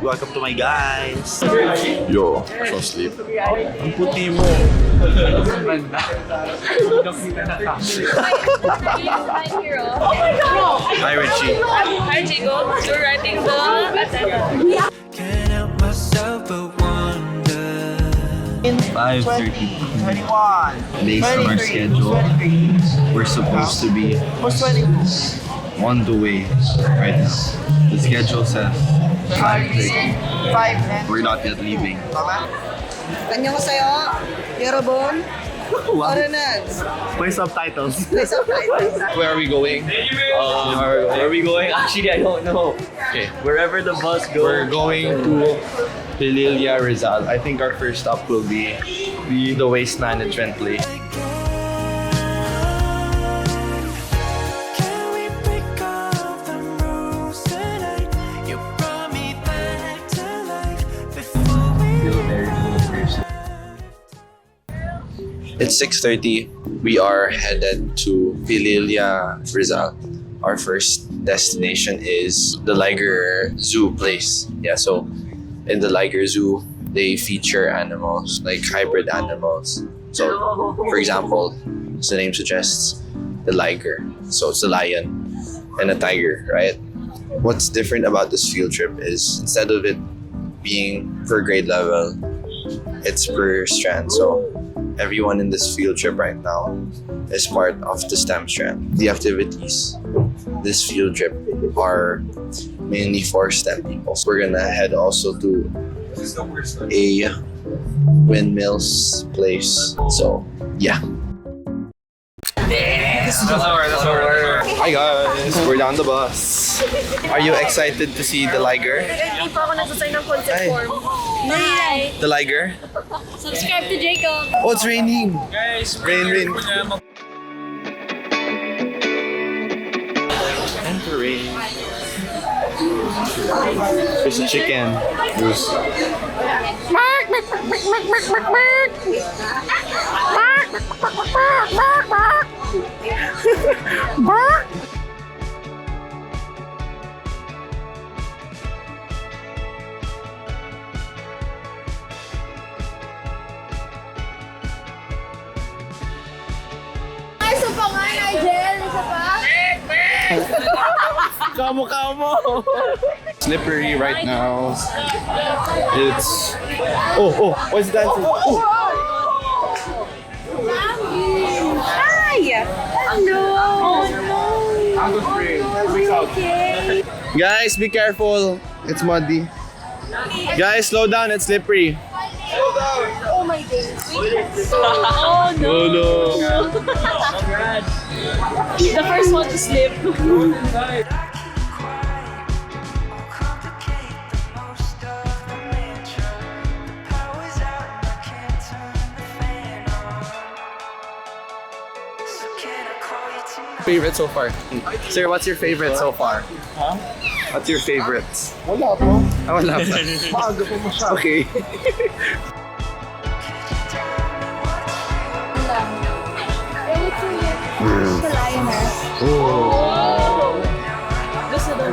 Welcome to my guys. Yo, so sleep. Ang puti mo. My hero. Oh my God! Hi, Richie. Hi, Jigo. You're writing the attendance. Can't help myself but wonder. 5:30. 21. Based on our schedule, we're supposed to be on the way right now. The schedule says 5:30. 5 and We're not yet leaving. 안녕하세요, 여러분. 어른은 Play subtitles. Where are we going? Where are we going? Actually, I don't know. Okay. Wherever the bus goes. We're going to Pililia, Rizal. I think our first stop will be the waste management place. Can we break all the rules tonight? You brought me back to life before we. It's 6:30. We are headed to Pililia, Rizal. Our first destination is the Liger Zoo place. Yeah, so in the Liger Zoo, they feature animals, like hybrid animals. So, for example, as the name suggests, the liger. So it's a lion and a tiger, right? What's different about this field trip is instead of it being per grade level, it's per strand. So everyone in this field trip right now is part of the STEM strand. The activities this field trip are mainly for STEM people. So we're gonna head also to a windmills place. So yeah. Hi guys, we're down the bus. Are you excited to see the liger? Hindi pa ako nagsasay ng concept Ay. form. Hi! The liger? Subscribe to Jacob. Oh, it's raining. Guys, Rain. Entering. There's a chicken. Juice. Isa pa nga, Nigel. Isa pa. Kamukha mo. Slippery right now. It's what's dancing? Oh. Hi! Hello! Oh no! Okay. Guys, be careful. It's muddy. Guys, slow down. It's slippery. Oh my days. Oh no! Oh no. The first one to slip. Favorite so far? Sir, what's your favorite so far? Huh? What's your favorites? wala po. Ah, wala pa. Maaga po masyado. Okay.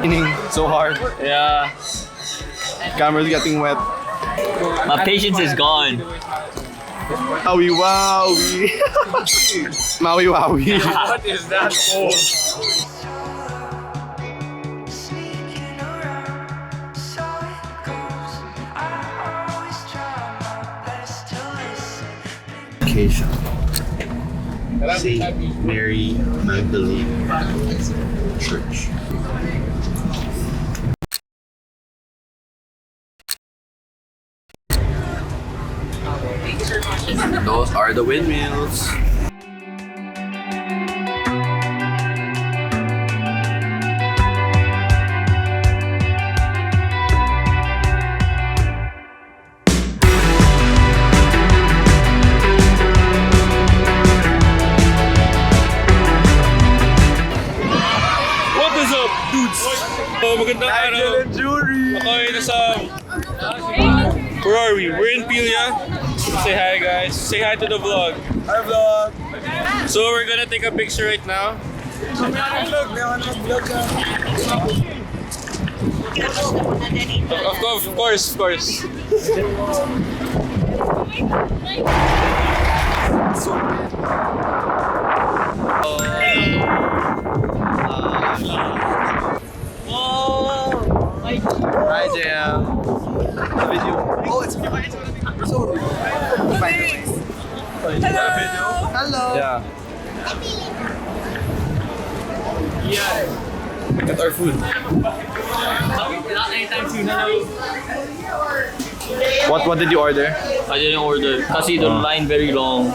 Raining so hard. Yeah. Camera's getting wet. My patience is gone. Wowie wowie. Maui wowie. What is that for? Sneaking around, so it goes. I always try my best to listen. Vacation. St. Mary Magdalene Church. Those are the windmills. What is up, dudes? Oh, magandang araw. Jury. Okay, nasa... Where are we? We're in Pilia. Say hi, guys. Say hi to the vlog. Hi vlog. So we're gonna take a picture right now. Of course. Hi, JM. The video. Oh, it's so Hello. Yeah. Yeah. Got our food. Anytime soon, hello. What did you order? I didn't order kasi the line very long.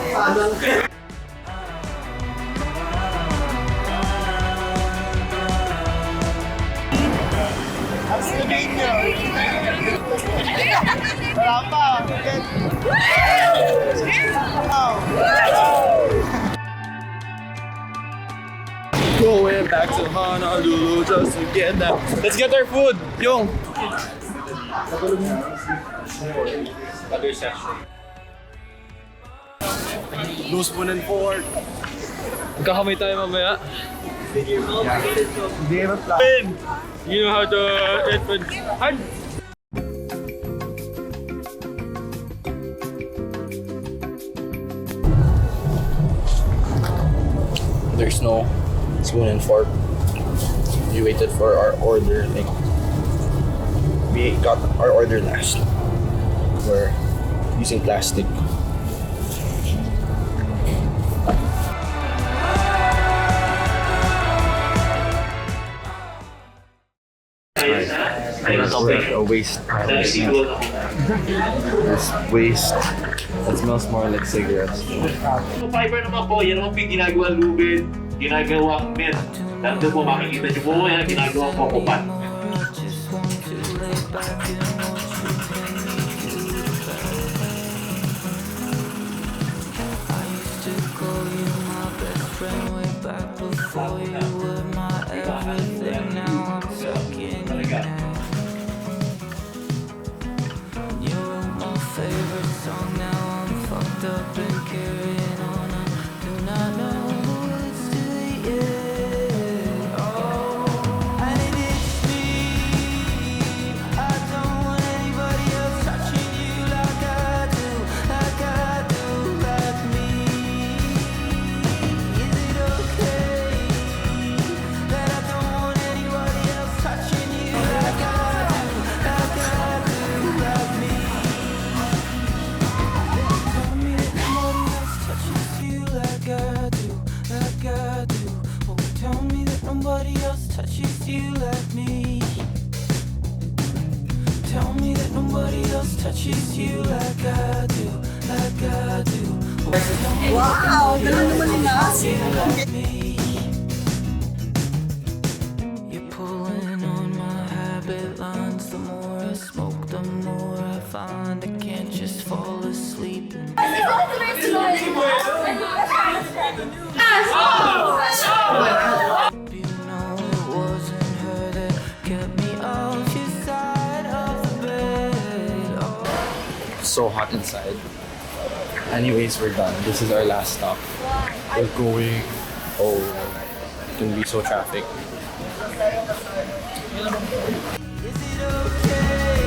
Wala pa. Going back to Honolulu just to get that. Let's get our food. Yung. Other section. No spoon and fork. Magkakamay tayo mamaya. Hindi na plan. You know how to eat food. There's no spoon and fork. We waited for our order. Like, we got our order last. We're using plastic. A waste. There's waste. It smells more like cigarettes. Yung fiber naman po, yan naman po yung ginagawang lubid, ginagawang mint. Nandun po makikita nyo po yan, ginagawang kokopan. Nobody else touches you like me. Tell me that nobody else touches you like I do, like I do. Wow, ganun naman nila. Like me. You're pulling on my habit lines. The more I smoke, the more I find I can't just fall asleep. So hot inside. Anyways, we're done. This is our last stop. We're going. Oh, it's gonna be so traffic. Is it okay?